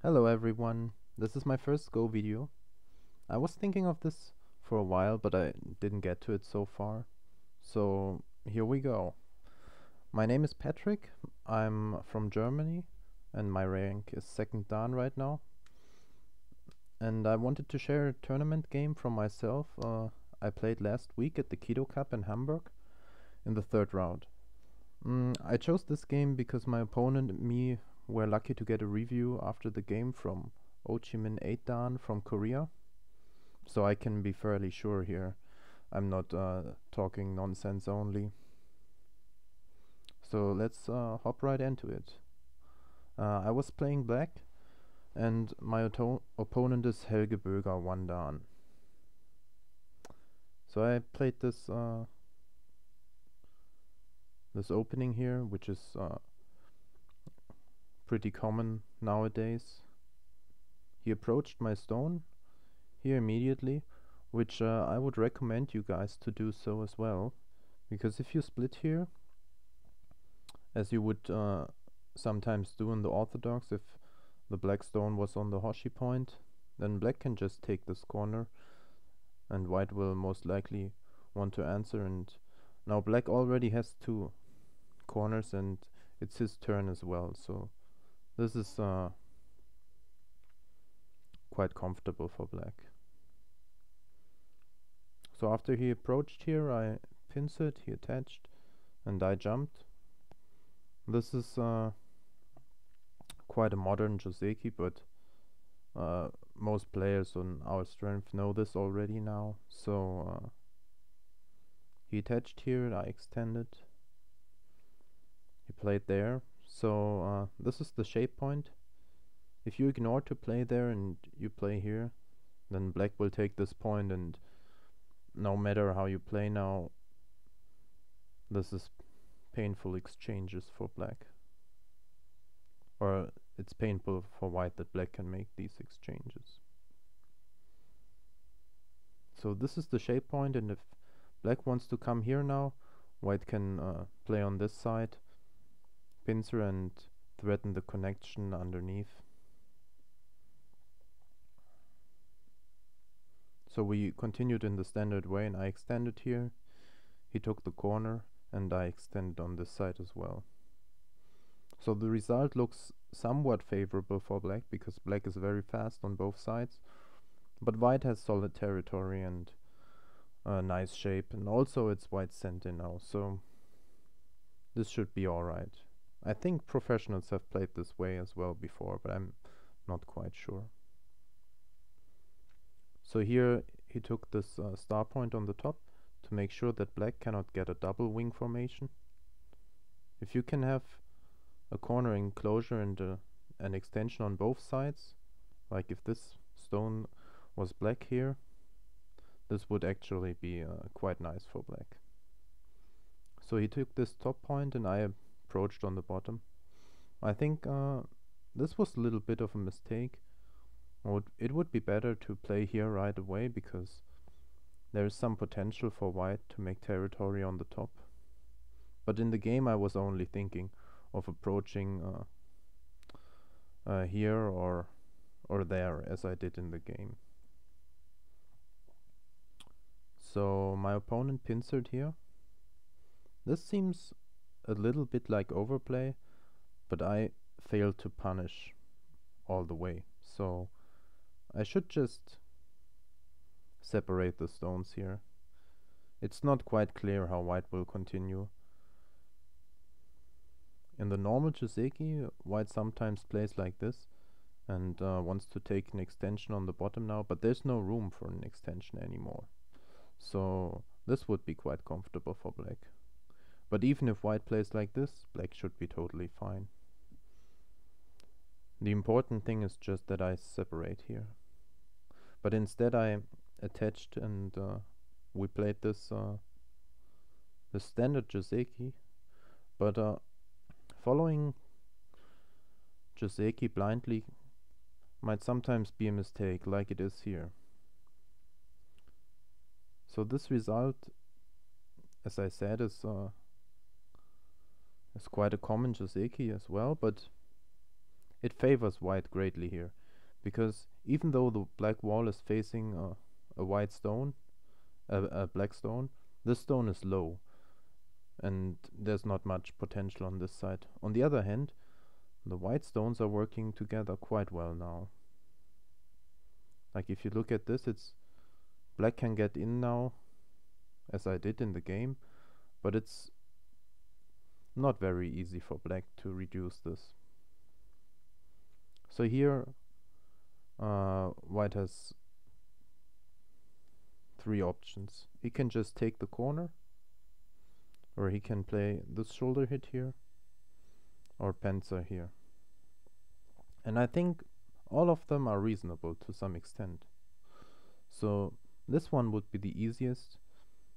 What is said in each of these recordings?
Hello everyone, this is my first Go video. I was thinking of this for a while, but I didn't get to it so far. So here we go. My name is Patrick, I'm from Germany, and my rank is second Dan right now. And I wanted to share a tournament game from myself. I played last week at the Keto Cup in Hamburg in the third round. I chose this game because my opponent and me were lucky to get a review after the game from Ho Chi Minh 8 Dan from Korea. So I can be fairly sure here. I'm not talking nonsense only. So let's hop right into it. I was playing black, and my opponent is Helge Boeger 1 Dan. So I played this opening here, which is pretty common nowadays. He approached my stone here immediately, which I would recommend you guys to do so as well, because if you split here, as you would sometimes do in the orthodox, if the black stone was on the Hoshi point, then black can just take this corner and white will most likely want to answer, and now black already has two corners and it's his turn as well, so this is quite comfortable for black. So after he approached here, I pincered, he attached, and I jumped. This is quite a modern Joseki, but most players on our strength know this already now. So he attached here, I extended. He played there. So this is the shape point. If you ignore to play there and you play here, then black will take this point, and no matter how you play now, this is painful exchanges for black. Or it's painful for white that black can make these exchanges. So this is the shape point, and if black wants to come here now, white can play on this side, pincer, and threaten the connection underneath. So we continued in the standard way, and I extended here. He took the corner, and I extended on this side as well. So the result looks somewhat favorable for black, because black is very fast on both sides, but white has solid territory and a nice shape, and also it's white center now, so this should be alright. I think professionals have played this way as well before, but I'm not quite sure. So here he took this star point on the top to make sure that black cannot get a double wing formation. If you can have a corner enclosure and an extension on both sides, like if this stone was black here, this would actually be quite nice for black. So he took this top point and I approached on the bottom. I think this was a little bit of a mistake. It would be better to play here right away, because there is some potential for white to make territory on the top. But in the game I was only thinking of approaching here or there, as I did in the game. So my opponent pincered here. This seems a little bit like overplay, but I failed to punish all the way. So I should just separate the stones here. It's not quite clear how white will continue. In the normal Joseki, white sometimes plays like this and wants to take an extension on the bottom now, but there's no room for an extension anymore. So this would be quite comfortable for black. But even if white plays like this, black should be totally fine. The important thing is just that I separate here. But instead I attached, and we played this the standard Joseki, but following Joseki blindly might sometimes be a mistake, like it is here. So this result, as I said, is quite a common Joseki as well, but it favors white greatly here, because even though the black wall is facing a white stone, a black stone, this stone is low, and there's not much potential on this side. On the other hand, the white stones are working together quite well now. Like if you look at this, it's black can get in now, as I did in the game, but it's not very easy for black to reduce this. So here white has three options. He can just take the corner, or he can play this shoulder hit here, or Panzer here. And I think all of them are reasonable to some extent. So this one would be the easiest,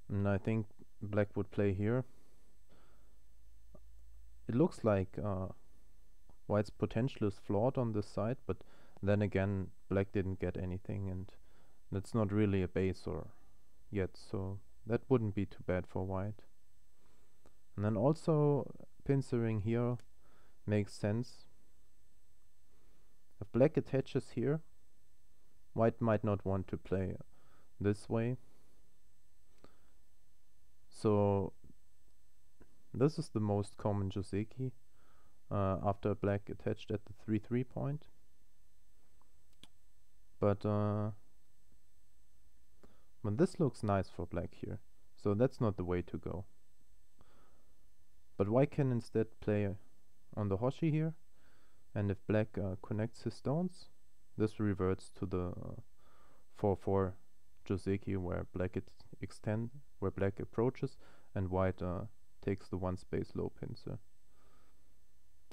and I think black would play here. It looks like white's potential is flawed on this side, but then again black didn't get anything, and that's not really a base or yet, so that wouldn't be too bad for white. And then also pincering here makes sense. If black attaches here, white might not want to play this way. So this is the most common Joseki after black attached at the 3-3 point. But this looks nice for black here, so that's not the way to go. But white can instead play on the Hoshi here, and if black connects his stones, this reverts to the 4-4 Joseki where black where black approaches and white takes the one space low pincer.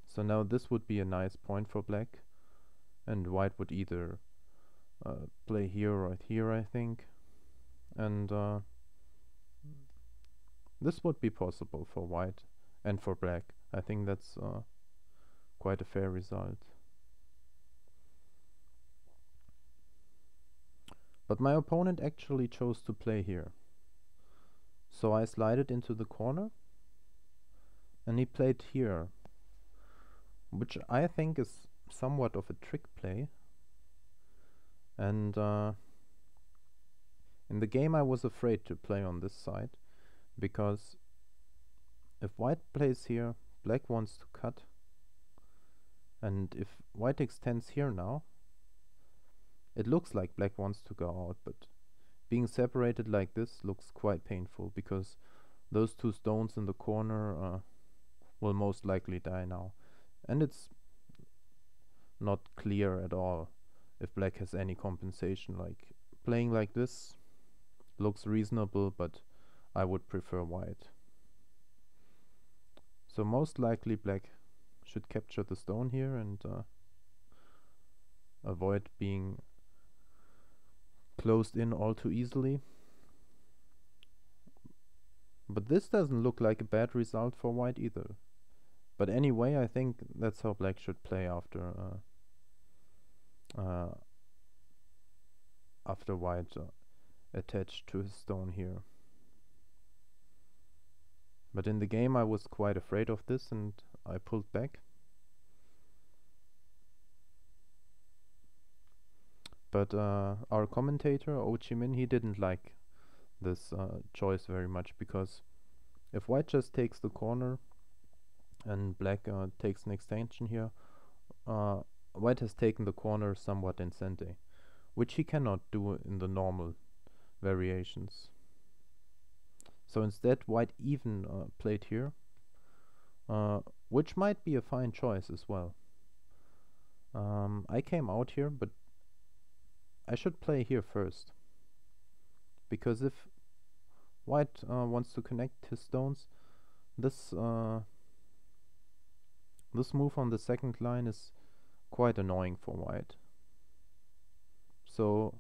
So now this would be a nice point for black, and white would either play here or here, I think, and this would be possible for white and for black. I think that's quite a fair result. But my opponent actually chose to play here. So I slided into the corner, and he played here, which I think is somewhat of a trick play. And in the game I was afraid to play on this side, because if white plays here, black wants to cut, and if white extends here now, it looks like black wants to go out, but being separated like this looks quite painful, because those two stones in the corner will most likely die now, and it's not clear at all if black has any compensation. Like playing like this looks reasonable, but I would prefer white. So most likely black should capture the stone here and avoid being closed in all too easily. But this doesn't look like a bad result for white either. But anyway, I think that's how black should play after white attached to his stone here. But in the game I was quite afraid of this, and I pulled back. But our commentator, Ho Chi Minh, he didn't like this choice very much, because if white just takes the corner and black takes an extension here, white has taken the corner somewhat in sente, which he cannot do in the normal variations. So instead white even played here, which might be a fine choice as well. I came out here, but I should play here first, because if white wants to connect his stones, this this move on the second line is quite annoying for white. So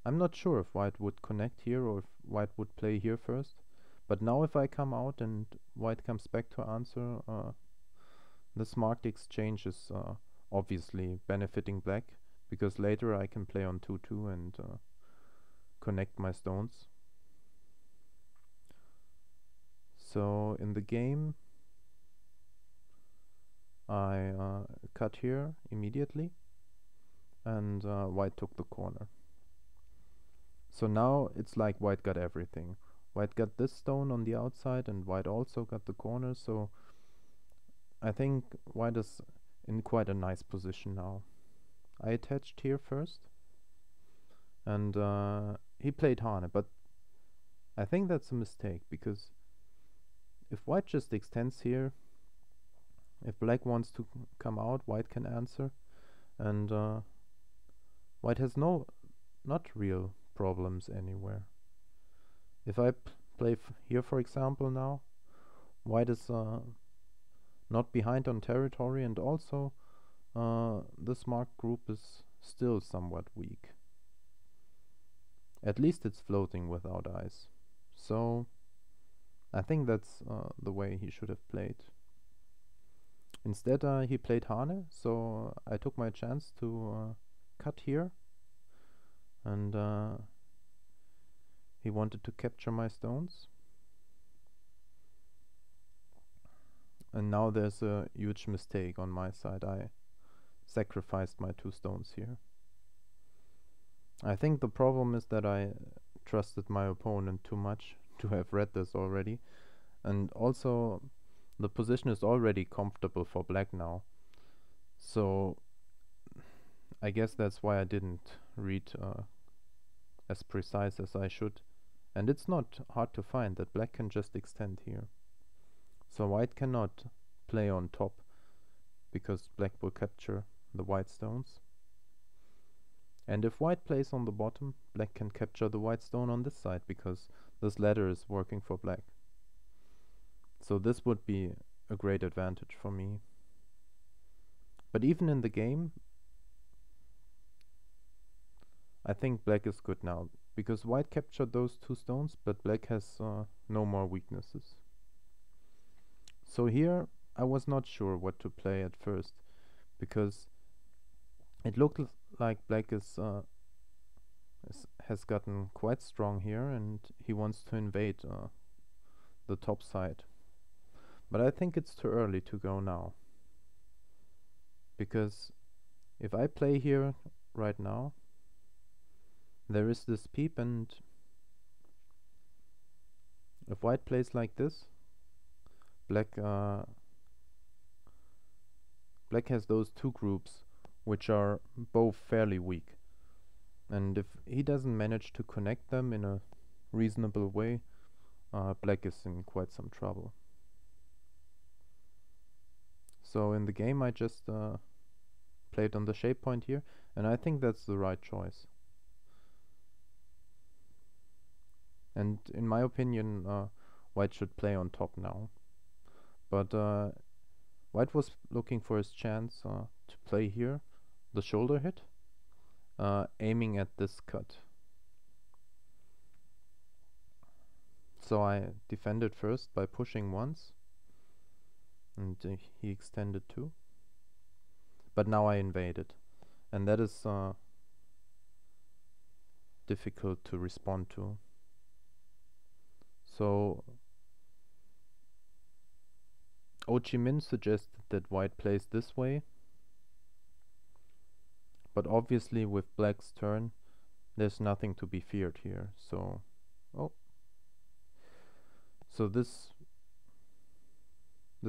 I'm not sure if white would connect here or if white would play here first. But now if I come out and white comes back to answer, this marked exchange is obviously benefiting black, because later I can play on 2-2 and connect my stones. So in the game I cut here immediately, and white took the corner. So now it's like white got everything. White got this stone on the outside, and white also got the corner, so I think white is in quite a nice position now. I attached here first, and he played Hane, but I think that's a mistake, because if white just extends here, if black wants to come out, white can answer, and white has not real problems anywhere. If I play here, for example, now, white is not behind on territory, and also this marked group is still somewhat weak. At least it's floating without ice. So I think that's the way he should have played. Instead he played Hane, so I took my chance to cut here, and he wanted to capture my stones. And now there's a huge mistake on my side. I sacrificed my 2 stones here. I think the problem is that I trusted my opponent too much to have read this already, and also the position is already comfortable for black now, so I guess that's why I didn't read as precise as I should. And it's not hard to find that black can just extend here, so white cannot play on top because black will capture the white stones. And if white plays on the bottom, black can capture the white stone on this side, because this ladder is working for black. So this would be a great advantage for me. But even in the game, I think black is good now, because white captured those 2 stones, but black has no more weaknesses. So here I was not sure what to play at first, because it looked like black has gotten quite strong here, and he wants to invade the top side. But I think it's too early to go now, because if I play here right now, there is this peep, and if white plays like this, black has those 2 groups which are both fairly weak, and if he doesn't manage to connect them in a reasonable way, black is in quite some trouble. So in the game I just played on the shape point here, and I think that's the right choice. And in my opinion, white should play on top now. But white was looking for his chance to play here, the shoulder hit, aiming at this cut. So I defended first by pushing once, and he extended 2. But now I invaded, and that is difficult to respond to. So Ho Chi Minh suggested that white plays this way, but obviously with black's turn there's nothing to be feared here, so this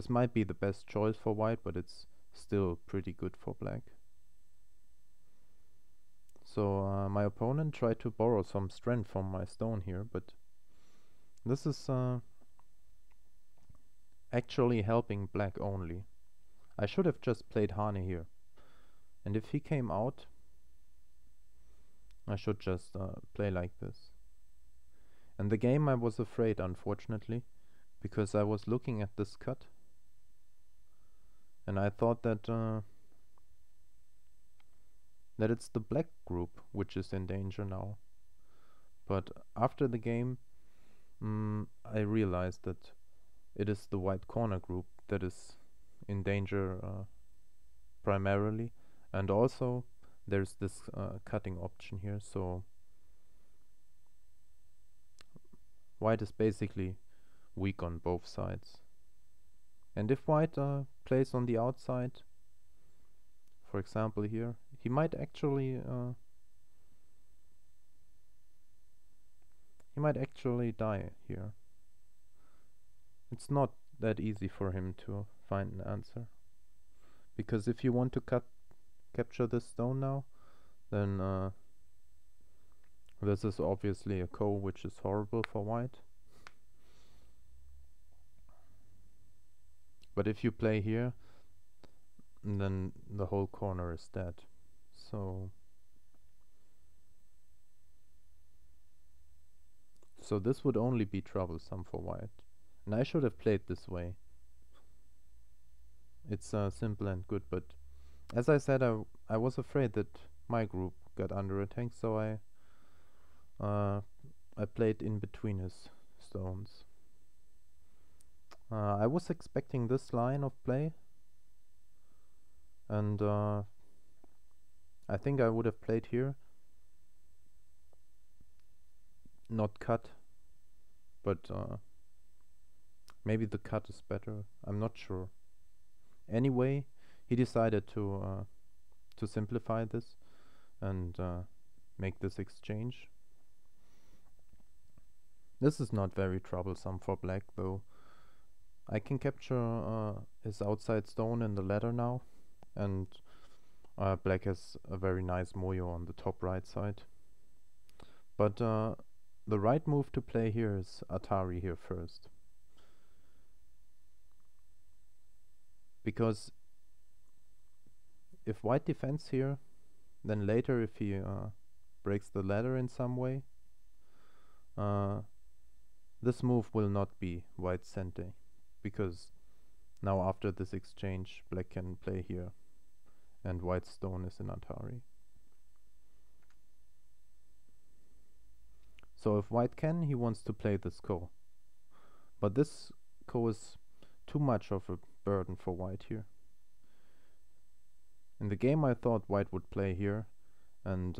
might be the best choice for white, but it's still pretty good for black. So my opponent tried to borrow some strength from my stone here, but this is actually helping black only. I should have just played Hane here, and if he came out, I should just play like this. And the game I was afraid, unfortunately, because I was looking at this cut, and I thought that that it's the black group which is in danger now. But after the game, I realized that it is the white corner group that is in danger primarily, and also there's this cutting option here, so white is basically weak on both sides. And if white plays on the outside, for example here, he might actually die here. It's not that easy for him to find an answer, because if you want to capture this stone now, then this is obviously a ko, which is horrible for white. But if you play here, then the whole corner is dead. So this would only be troublesome for white. And I should have played this way. It's simple and good, but as I said, I was afraid that my group got under attack, so I played in between his stones. I was expecting this line of play, and I think I would have played here, not cut, but maybe the cut is better. I'm not sure. Anyway, he decided to simplify this and make this exchange. This is not very troublesome for black, though. I can capture his outside stone in the ladder now, and black has a very nice moyo on the top right side. But the right move to play here is Atari here first, because if white defends here, then later if he breaks the ladder in some way, this move will not be white's center, because now after this exchange black can play here and white's stone is in Atari. So if white can, he wants to play this ko, but this ko is too much of a burden for white here. In the game I thought white would play here, and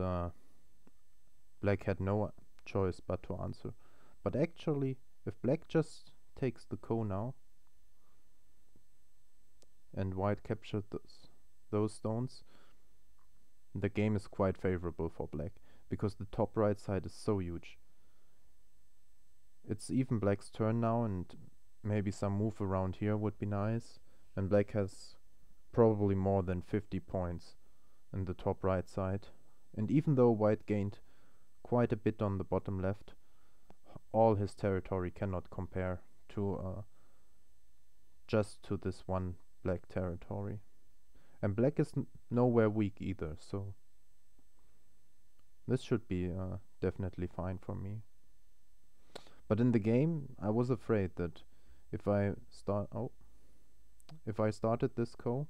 black had no choice but to answer. But actually, if black just takes the ko now, and white captured those stones, the game is quite favorable for black, because the top right side is so huge. It's even black's turn now, and maybe some move around here would be nice, and black has probably more than 50 points in the top right side. And even though white gained quite a bit on the bottom left, all his territory cannot compare to just to this one black territory. And black is nowhere weak either, so this should be definitely fine for me. But in the game I was afraid that if I started this ko,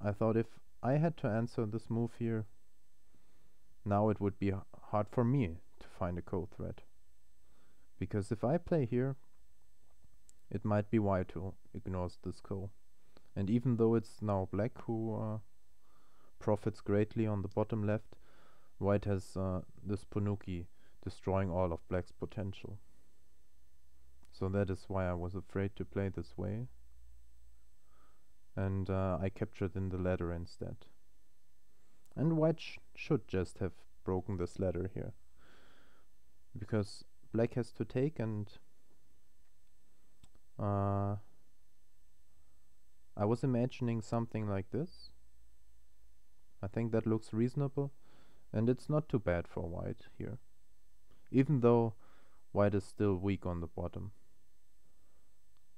I thought if I had to answer this move here, now it would be hard for me to find a ko threat. Because if I play here, it might be white who ignores this ko. And even though it's now black who profits greatly on the bottom left, white has this Punuki destroying all of black's potential. So that is why I was afraid to play this way. And I captured in the ladder instead. And white should just have broken this ladder here, because black has to take, and I was imagining something like this. I think that looks reasonable, and it's not too bad for white here, even though white is still weak on the bottom.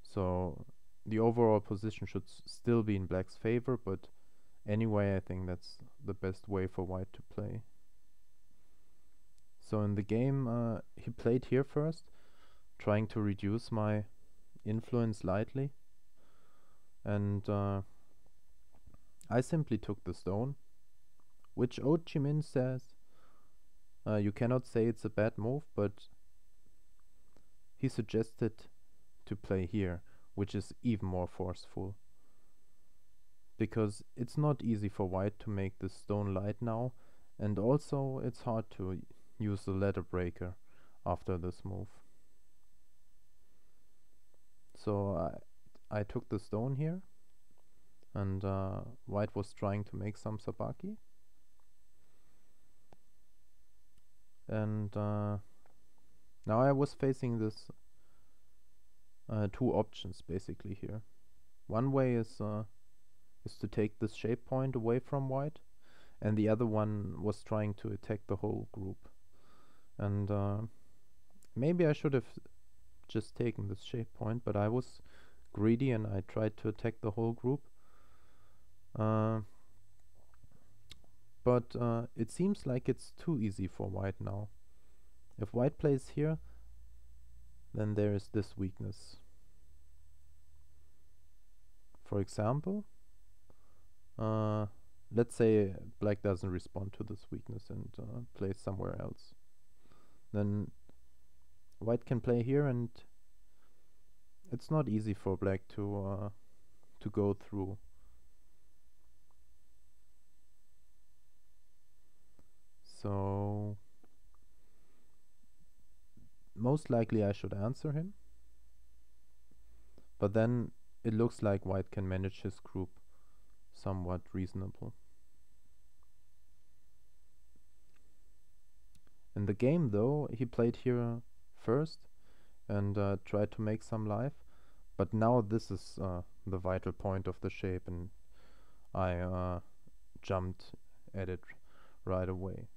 So the overall position should still be in black's favor, but anyway I think that's the best way for white to play. So in the game he played here first, trying to reduce my influence slightly, and I simply took the stone, which Ho Chi Minh says you cannot say it's a bad move, but he suggested to play here, which is even more forceful, because it's not easy for white to make the stone light now, and also it's hard to use the ladder breaker after this move. So I I took the stone here, and white was trying to make some sabaki. And now I was facing this two options basically here. One way is to take this shape point away from white, and the other one was trying to attack the whole group. And maybe I should have just taken this shape point, but I was greedy and I tried to attack the whole group. But it seems like it's too easy for white now. If white plays here, then there is this weakness. For example, let's say black doesn't respond to this weakness and plays somewhere else. Then white can play here, and it's not easy for black to go through. So most likely I should answer him, but then it looks like white can manage his group somewhat reasonable. In the game though, he played here first and tried to make some life, but now this is the vital point of the shape, and I jumped at it right away.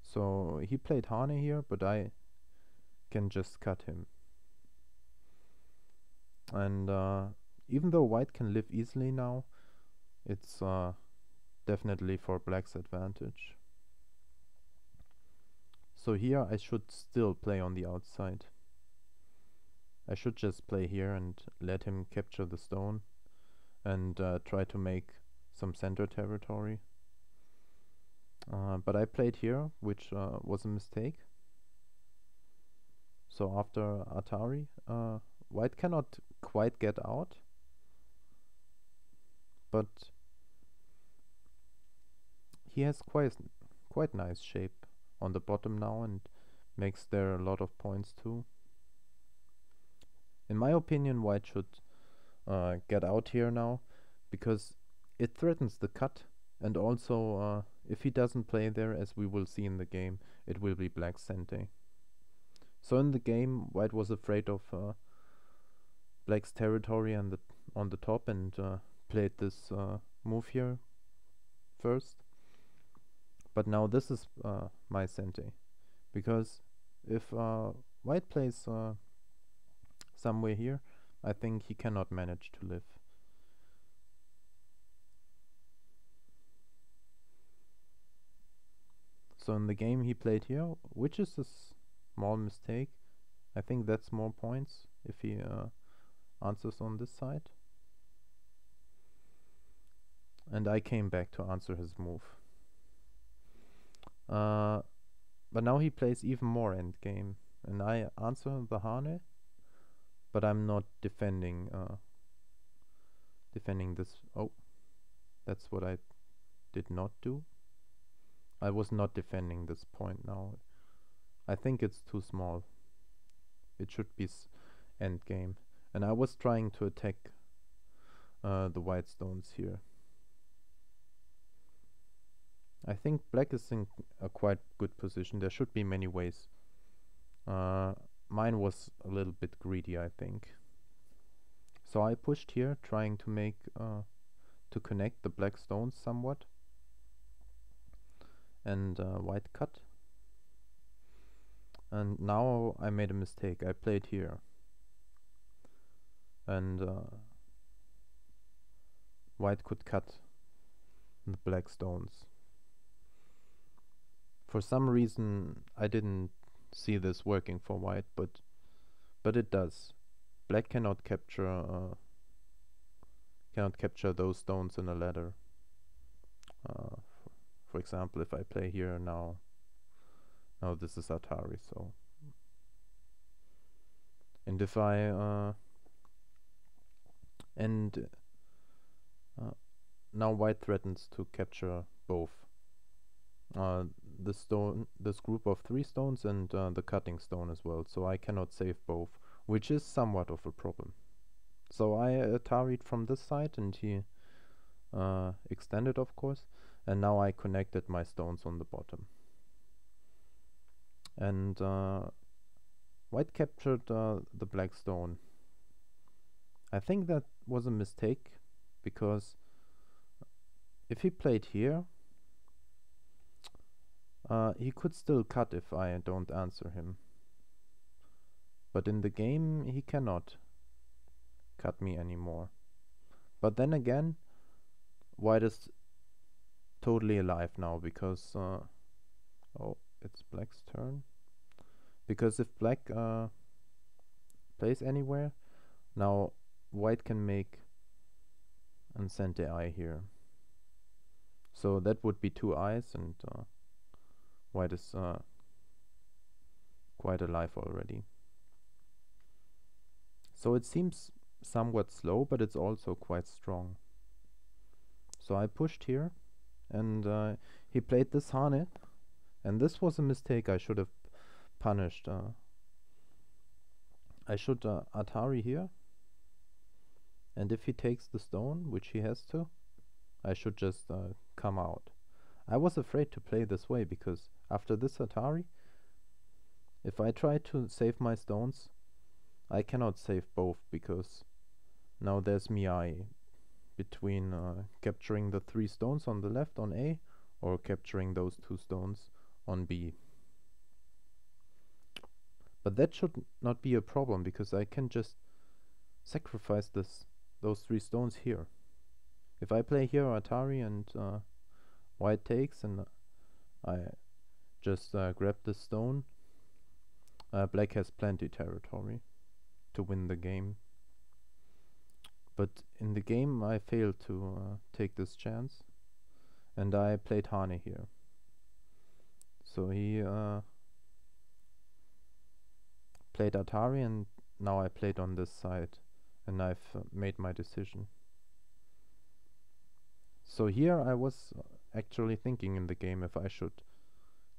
So he played Hane here, but I can just cut him. And even though white can live easily now, it's definitely for black's advantage. So here I should still play on the outside. I should just play here and let him capture the stone and try to make some center territory. But I played here, which was a mistake. So after Atari, white cannot quite get out, but he has quite nice shape on the bottom now and makes there a lot of points too. In my opinion, white should get out here now, because it threatens the cut, and also if he doesn't play there, as we will see in the game, it will be black's sente. So in the game, white was afraid of black's territory on the top and played this move here first. But now this is my sente, because if white plays somewhere here, I think he cannot manage to live. So in the game he played here, which is a small mistake. I think that's more points if he answers on this side. And I came back to answer his move. But now he plays even more endgame, and I answer the Hane, but I'm not defending this. Oh, that's what I did not do. I was not defending this point now. I think it's too small. It should be endgame, and I was trying to attack the white stones here. I think black is in a quite good position. There should be many ways. Mine was a little bit greedy, I think. So I pushed here, trying to make to connect the black stones somewhat, and white cut. And now I made a mistake. I played here, and white could cut the black stones. For some reason I didn't see this working for white, but it does. Black cannot capture those stones in a ladder. For example, if I play here now this is Atari, so, and if I now white threatens to capture both this group of 3 stones and the cutting stone as well, so I cannot save both, which is somewhat of a problem. So I Atari'd from this side, and he extended, of course, and now I connected my stones on the bottom. And white captured the black stone. I think that was a mistake, because if he played here, he could still cut if I don't answer him. But in the game, he cannot cut me anymore. But then again, white is totally alive now, because oh, it's black's turn. Because if black plays anywhere, now white can make and send the eye here. So that would be 2 eyes, and white is quite alive already. So it seems somewhat slow, but it's also quite strong. So I pushed here, and he played this Hane, and this was a mistake I should have punished. I should Atari here, and if he takes the stone, which he has to, I should just come out. I was afraid to play this way, because after this Atari, if I try to save my stones, I cannot save both, because now there's Miai between capturing the 3 stones on the left on A, or capturing those 2 stones on B. But that should not be a problem, because I can just sacrifice those 3 stones here. If I play here Atari and white takes, and I just grab the stone, black has plenty territory to win the game. But in the game I failed to take this chance, and I played Hane here. So he played Atari, and now I played on this side, and I've made my decision. So here I was actually thinking in the game if I should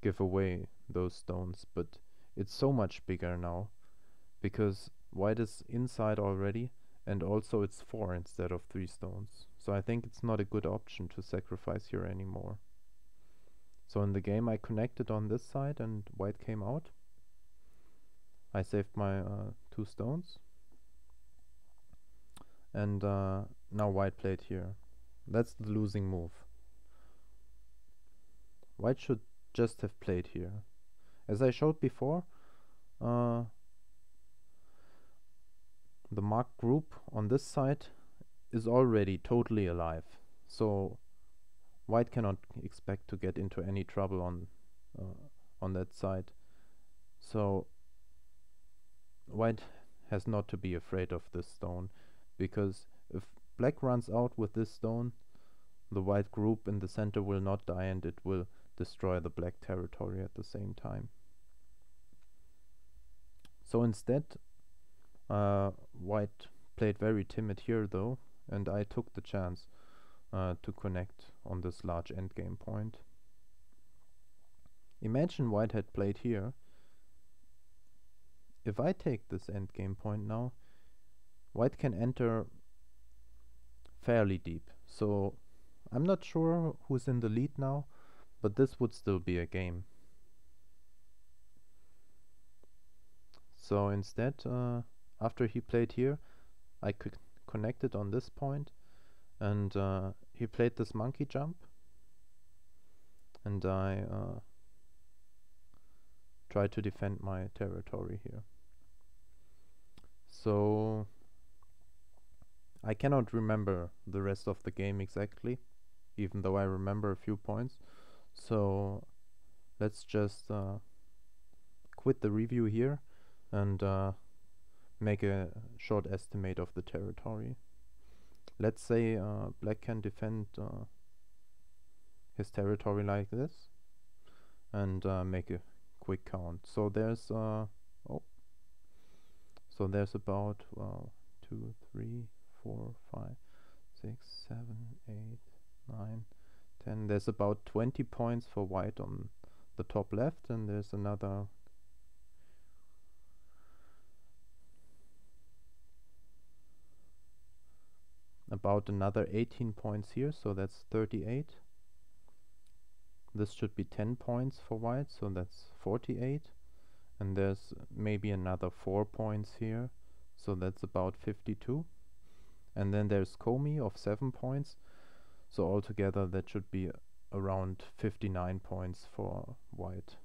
give away those stones, but it's so much bigger now, because white is inside already, and also it's 4 instead of 3 stones. So I think it's not a good option to sacrifice here anymore. So in the game I connected on this side, and white came out. I saved my 2 stones, and now white played here. That's the losing move. White should just have played here. As I showed before, the marked group on this side is already totally alive, so white cannot expect to get into any trouble on that side. So white has not to be afraid of this stone, because if black runs out with this stone, the white group in the center will not die, and it will destroy the black territory at the same time. So instead, white played very timid here though, and I took the chance to connect on this large endgame point. Imagine white had played here. If I take this endgame point now, white can enter fairly deep. So I'm not sure who's in the lead now, but this would still be a game. So instead, after he played here, I could connect it on this point, and he played this monkey jump, and I tried to defend my territory here. So I cannot remember the rest of the game exactly, even though I remember a few points. So let's just quit the review here and make a short estimate of the territory. Let's say black can defend his territory like this, and make a quick count. So there's so there's about 2, 3, 4, 5, 6, 7, 8, 9, 10. There's about 20 points for white on the top left, and there's another about another 18 points here, so that's 38. This should be 10 points for white, so that's 48. And there's maybe another 4 points here, so that's about 52. And then there's Comey of 7 points, so altogether that should be around 59 points for white.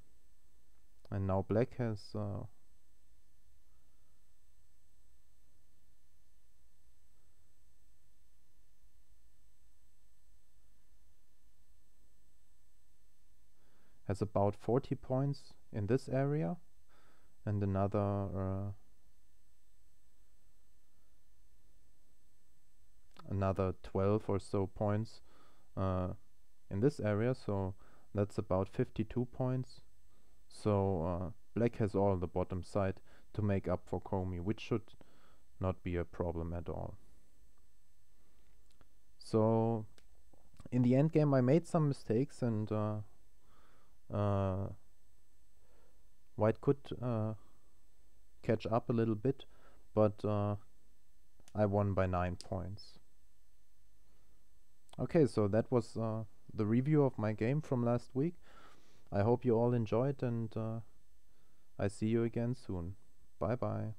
And now black has about 40 points in this area, and another 12 or so points in this area, so that's about 52 points. So black has all the bottom side to make up for Comey, which should not be a problem at all. So in the end game I made some mistakes, and white could catch up a little bit, but I won by 9 points. Okay, so that was the review of my game from last week. I hope you all enjoyed, and I see you again soon. Bye bye.